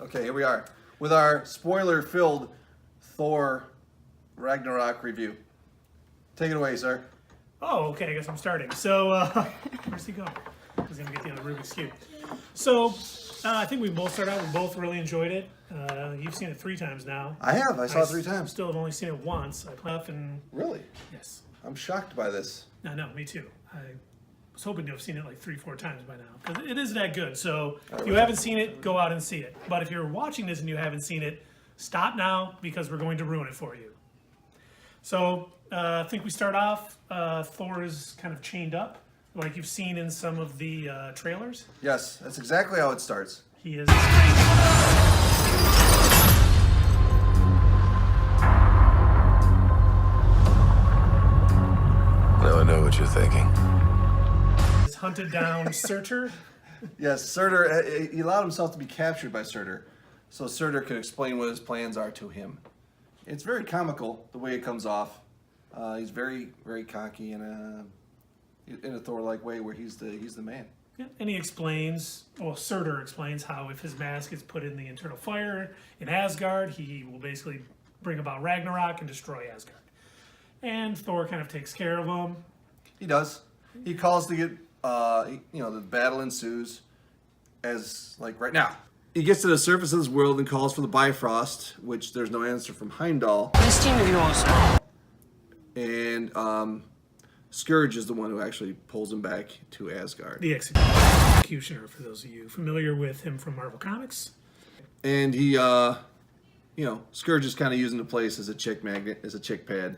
Okay, here we are with our spoiler-filled Thor Ragnarok review. Take it away, sir. Oh, okay, I guess I'm starting. So, where's he going? He's going to get the other Rubik's Cube. So, I think we both started out, we both really enjoyed it. You've seen it 3 times now. I have. I saw it 3 I times. still have only seen it once. I played up and... Really? Yes. I'm shocked by this. No, me too. I was hoping to have seen it like 3-4 times by now. Because it is that good. So, if you haven't seen it, go out and see it. But if you're watching this and you haven't seen it, stop now because we're going to ruin it for you. So, I think we start off, Thor is kind of chained up, like you've seen in some of the trailers. Yes, that's exactly how it starts. He is Now I know what you're thinking. He's hunted down Surtur. Yes, Surtur, he allowed himself to be captured by Surtur, so Surtur could explain what his plans are to him. It's very comical, the way it comes off. He's very, very cocky in a Thor-like way where he's the man. Yeah, and he explains, well, Surtur explains how if his mask is put in the internal fire in Asgard, he will basically bring about Ragnarok and destroy Asgard. And Thor kind of takes care of him. He does. He calls to get, the battle ensues as, like, right now. He gets to the surface of this world and calls for the Bifrost, which there's no answer from Heimdall. This team of yours. And Scourge is the one who actually pulls him back to Asgard. The Executioner, for those of you familiar with him from Marvel Comics. And he, Scourge is kind of using the place as a chick magnet, as a chick pad,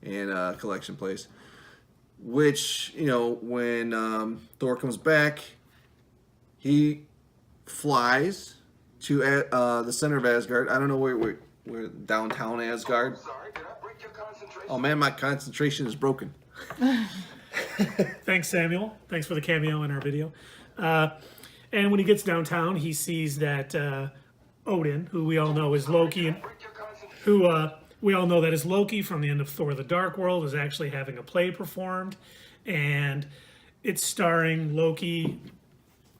and a collection place. Which, when Thor comes back, he flies to the center of Asgard. I don't know where downtown Asgard. Sorry, did I break your concentration? Oh man, my concentration is broken. Thanks, Samuel. Thanks for the cameo in our video. And when he gets downtown, he sees that Odin, who we all know is Loki, we all know that is Loki from the end of Thor: The Dark World, is actually having a play performed, and it's starring Loki,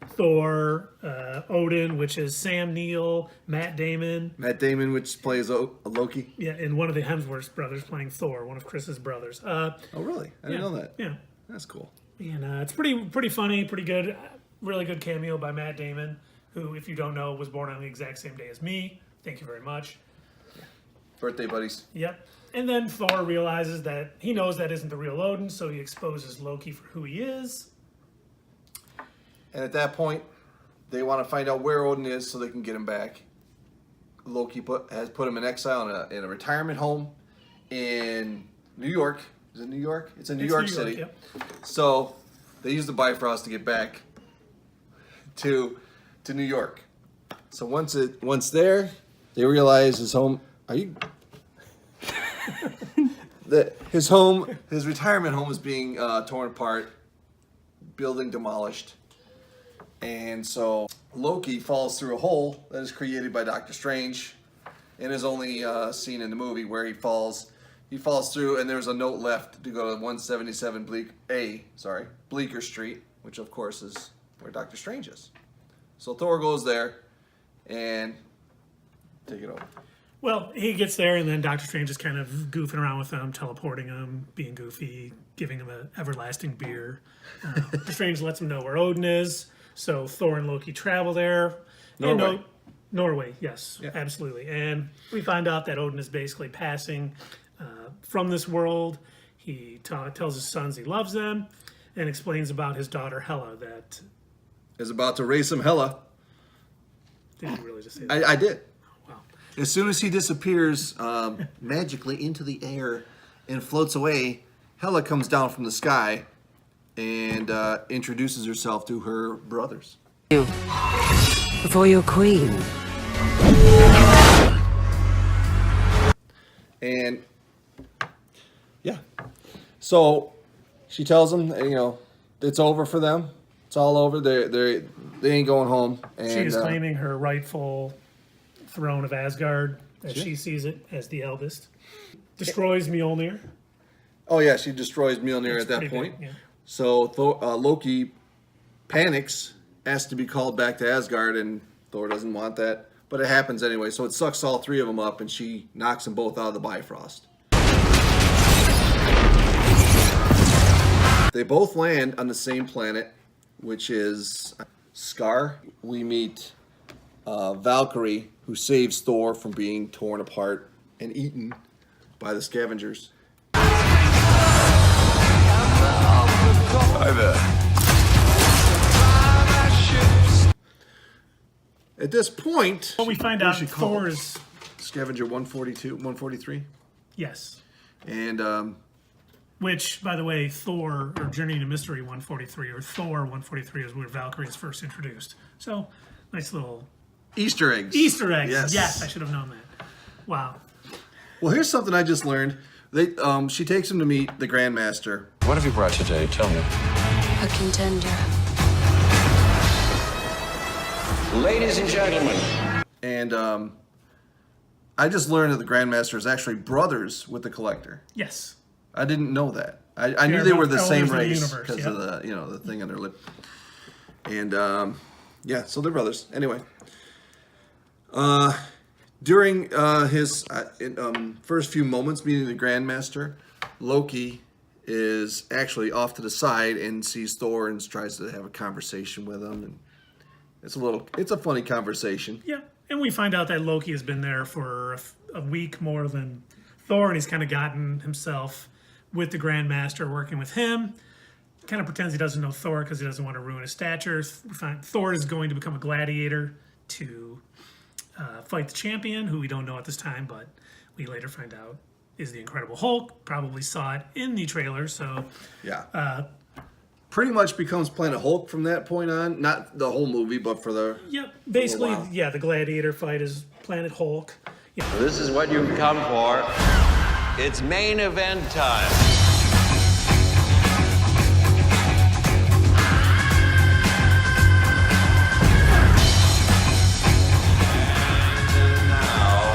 Thor, Odin, which is Sam Neill, Matt Damon. Matt Damon, which plays Loki. Yeah, and one of the Hemsworth brothers playing Thor, one of Chris's brothers. Oh, really? I didn't know that. Yeah. That's cool. And it's pretty funny, pretty good. Really good cameo by Matt Damon, who, if you don't know, was born on the exact same day as me. Thank you very much. Birthday buddies. Yep. And then Thor realizes that he knows that isn't the real Odin, so he exposes Loki for who he is. And at that point, they want to find out where Odin is so they can get him back. Loki has put him in exile in a retirement home in New York. Is it New York? It's in New York City. Yep. So they use the Bifrost to get back to New York. So once there, they realize his home. His retirement home is being torn apart, building demolished. And so Loki falls through a hole that is created by Doctor Strange, and is only seen in the movie where he falls through, and there's a note left to go to 177 Bleecker Street, which of course is where Doctor Strange is. So Thor goes there and take it over. Well, he gets there, and then Doctor Strange is kind of goofing around with him, teleporting him, being goofy, giving him an everlasting beer. Doctor Strange lets him know where Odin is, so Thor and Loki travel there. Norway. Norway, yes, Yeah. absolutely. And we find out that Odin is basically passing from this world. He tells his sons he loves them, and explains about his daughter Hela that... Is about to raise some Hela. Did you really just say that? I did. Wow. As soon as he disappears magically into the air and floats away, Hela comes down from the sky and introduces herself to her brothers. Before your queen. And yeah, so she tells them, it's over for them. It's all over. They ain't going home. And She is claiming her rightful throne of Asgard, as she sees it, as the eldest. Destroys Mjolnir. oh yeah, she destroys Mjolnir at that Pretty point. big, yeah. So Loki panics, asks to be called back to Asgard, and Thor doesn't want that. But it happens anyway, so it sucks all three of them up, and she knocks them both out of the Bifrost. They both land on the same planet, which is Scar. We meet Valkyrie, who saves Thor from being torn apart and eaten by the scavengers. Hi there. At this point, Well, we find out Thor's... Scavenger 143, Yes. and Which, by the way, Thor, or Journey to Mystery 143, or Thor 143 is where Valkyrie is first introduced. So, nice little Easter eggs. Easter eggs. Yes. Yes, I should have known that. Wow. Well, here's something I just learned. She takes him to meet the Grandmaster. What have you brought today? Tell me. A contender. Ladies and gentlemen. And I just learned that the Grandmaster is actually brothers with the Collector. Yes. I didn't know that. I knew they were the both same elders of the race universe, because yeah. of the thing on their lip. And yeah, so they're brothers. Anyway, during his first few moments meeting the Grandmaster, Loki is actually off to the side and sees Thor and tries to have a conversation with him, and it's a funny conversation. Yeah. And we find out that Loki has been there for a week more than Thor, and he's kind of gotten himself with the Grandmaster, working with him. Kind of pretends he doesn't know Thor because he doesn't want to ruin his stature. We find Thor is going to become a gladiator to fight the champion, who we don't know at this time, but we later find out is the Incredible Hulk. Probably saw it in the trailer, so... Yeah. Pretty much becomes Planet Hulk from that point on. Not the whole movie, but for the... Yep. Basically, while. yeah, the gladiator fight is Planet Hulk. Yeah. This is what you've come for. It's main event time. And now,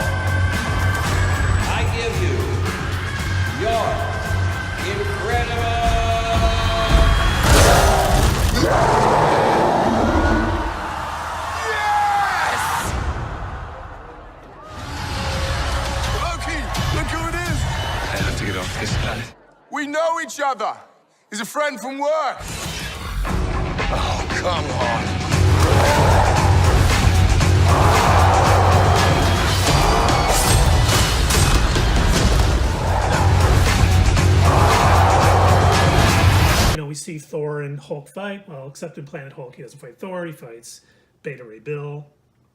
I give you your incredible... Loki, look who it is. I have to get off this planet. We know each other. He's a friend from work. Oh, come on. You know, we see Thor and Hulk fight. Well, except in Planet Hulk, he doesn't fight Thor. He fights Beta Ray Bill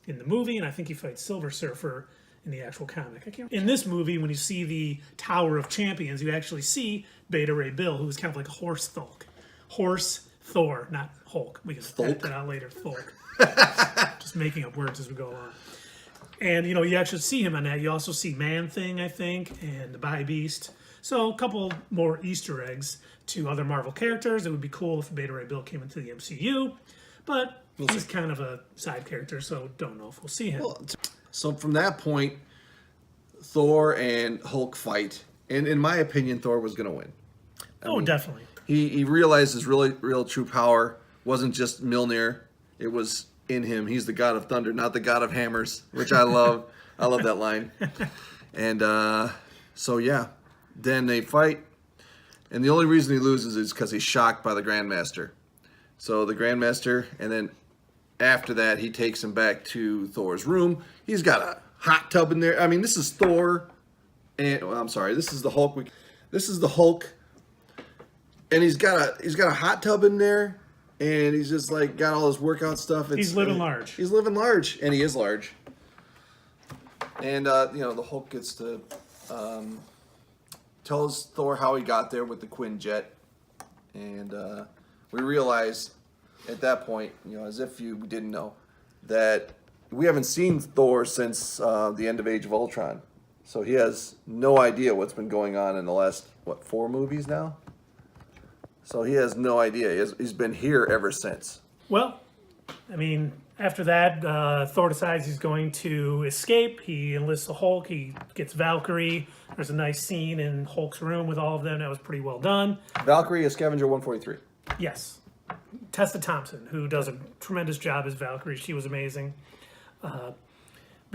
in the movie, and I think he fights Silver Surfer in the actual comic. In this movie, when you see the Tower of Champions, you actually see Beta Ray Bill, who is kind of like a horse Thulk. Horse Thor, not Hulk. We can edit that out later. Thulk. Just making up words as we go along. And, you know, you actually see him on that. You also see Man-Thing, I think, and the Bi-Beast. So a couple more Easter eggs to other Marvel characters. It would be cool if Beta Ray Bill came into the MCU, but he's kind of a side character, so don't know if we'll see him. So from that point, Thor and Hulk fight, and in my opinion, Thor was going to win. I mean, Definitely. He realized his real true power wasn't just Mjolnir; it was in him. He's the god of thunder, not the god of hammers, which I love. I love that line. And so yeah, then they fight, and the only reason he loses is because he's shocked by the Grandmaster. So the Grandmaster, and then after that, he takes him back to Thor's room. He's got a hot tub in there. I mean, this is Thor, and I'm sorry, this is the Hulk. This is the Hulk, and he's got a hot tub in there, and he's just like got all his workout stuff. He's living large. He's living large, and he is large. And you know, the Hulk gets to tells Thor how he got there with the Quinjet, and we realize at that point, you know, as if you didn't know, that we haven't seen Thor since the end of Age of Ultron. So he has no idea what's been going on in the last, 4 movies now? So he has no idea. He's been here ever since. Well, I mean, after that, Thor decides he's going to escape. He enlists the Hulk. He gets Valkyrie. There's a nice scene in Hulk's room with all of them. That was pretty well done. Valkyrie is Scavenger 143. Yes. Tessa Thompson, who does a tremendous job as Valkyrie. She was amazing.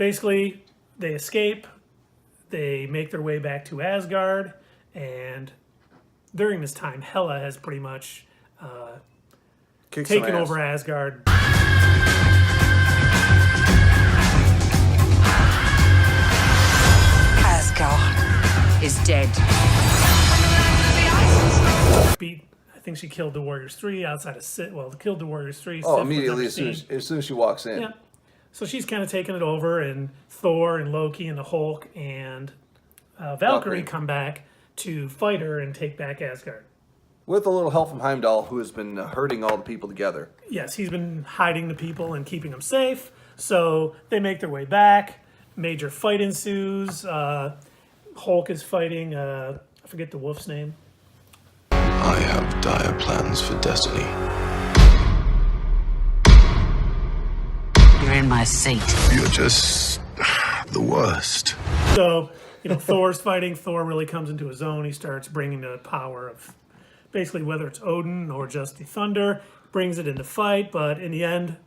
basically, they escape. They make their way back to Asgard, and during this time, Hela has pretty much Kick some taken ass. over Asgard. Asgard is dead. Beat. I think she killed the Warriors 3 outside of Sith. Well, killed the Warriors 3. Oh, Sith was immediately never as soon seen. as she walks in. Yeah. So she's kind of taken it over, and Thor and Loki and the Hulk and Valkyrie come back to fight her and take back Asgard. With a little help from Heimdall, who has been herding all the people together. Yes, he's been hiding the people and keeping them safe. So they make their way back. Major fight ensues. Hulk is fighting, I forget the wolf's name. I have dire plans for Destiny. You're in my seat. You're just the worst. So, Thor's fighting. Thor really comes into his own. He starts bringing the power of basically whether it's Odin or just the thunder, brings it into fight. But in the end,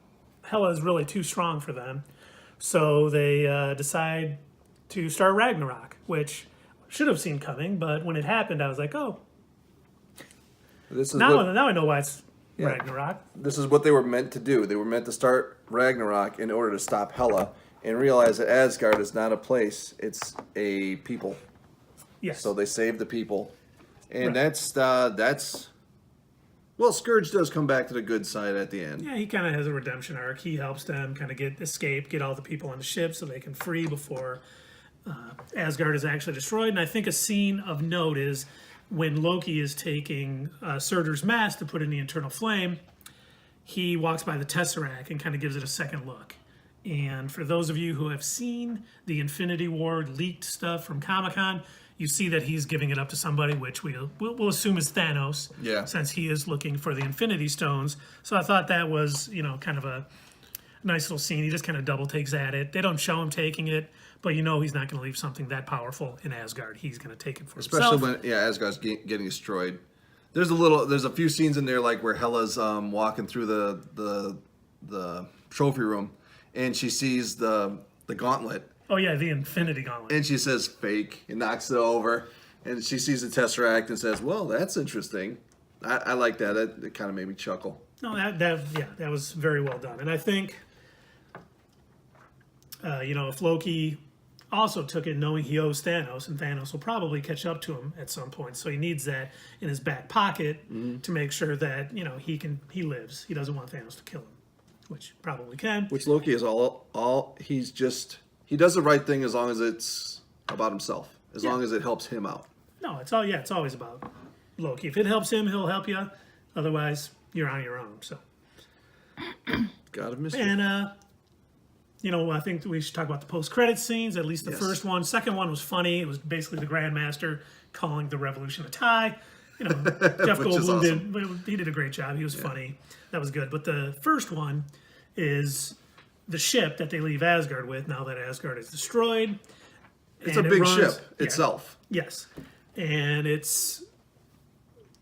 Hela is really too strong for them. So they decide to start Ragnarok, which should have seen coming. But when it happened, I was like, oh, This is now what, I know why it's Ragnarok. this is what they were meant to do. They were meant to start Ragnarok in order to stop Hela and realize that Asgard is not a place; it's a people. Yes. So they save the people, and Right. that's. Well, Scourge does come back to the good side at the end. Yeah, he kind of has a redemption arc. He helps them kind of get all the people on the ship so they can free before Asgard is actually destroyed. And I think a scene of note is when Loki is taking Surtur's mask to put in the Eternal Flame, he walks by the Tesseract and kind of gives it a second look. And for those of you who have seen the Infinity War leaked stuff from Comic-Con, you see that he's giving it up to somebody, which we'll assume is Thanos, Yeah. since he is looking for the Infinity Stones. So I thought that was, kind of a nice little scene. He just kind of double takes at it. They don't show him taking it, but he's not going to leave something that powerful in Asgard. He's going to take it for Especially himself. when Asgard's getting destroyed. There's a few scenes in there like where Hela's walking through the trophy room, and she sees the gauntlet, Oh yeah, the Infinity Gauntlet. and she says fake and knocks it over, and she sees the Tesseract and says, "Well, that's interesting." I like that. It kind of made me chuckle. No, that was very well done. And I think, if Loki also took it knowing he owes Thanos, and Thanos will probably catch up to him at some point, so he needs that in his back pocket to make sure that he lives. He doesn't want Thanos to kill him, which probably can. Which Loki is he does the right thing as long as it's about himself, as long as it helps him out. No, it's always about Loki. If it helps him, he'll help you. Otherwise, you're on your own. So, God of mystery. and I think we should talk about the post-credit scenes. At least the first one. Second one was funny. It was basically the Grandmaster calling the Revolution a tie. Jeff Which is Goldblum did a great job. He was funny. That was good. But the first one is the ship that they leave Asgard with now that Asgard is destroyed. It's a And it big runs- ship yeah. itself. Yes. And it's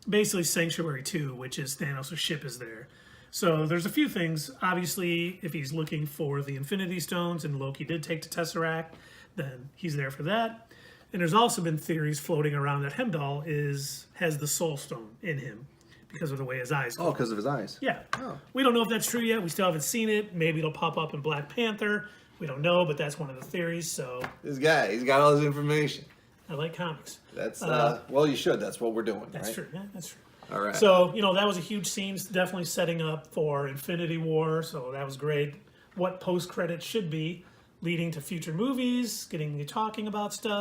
basically Sanctuary 2, which is Thanos' ship is there. So there's a few things. Obviously, if he's looking for the Infinity Stones and Loki did take the Tesseract, then he's there for that. And there's also been theories floating around that Heimdall has the Soul Stone in him because of the way his eyes go. Oh, because of his eyes. Yeah. We don't know if that's true yet. We still haven't seen it. Maybe it'll pop up in Black Panther. We don't know, but that's one of the theories. So This guy, he's got all his information. I like comics. That's well, you should. That's what we're doing. That's right? true. Yeah, that's true. All right. So, that was a huge scene, definitely setting up for Infinity War. So that was great. What post-credits should be, leading to future movies, getting you talking about stuff.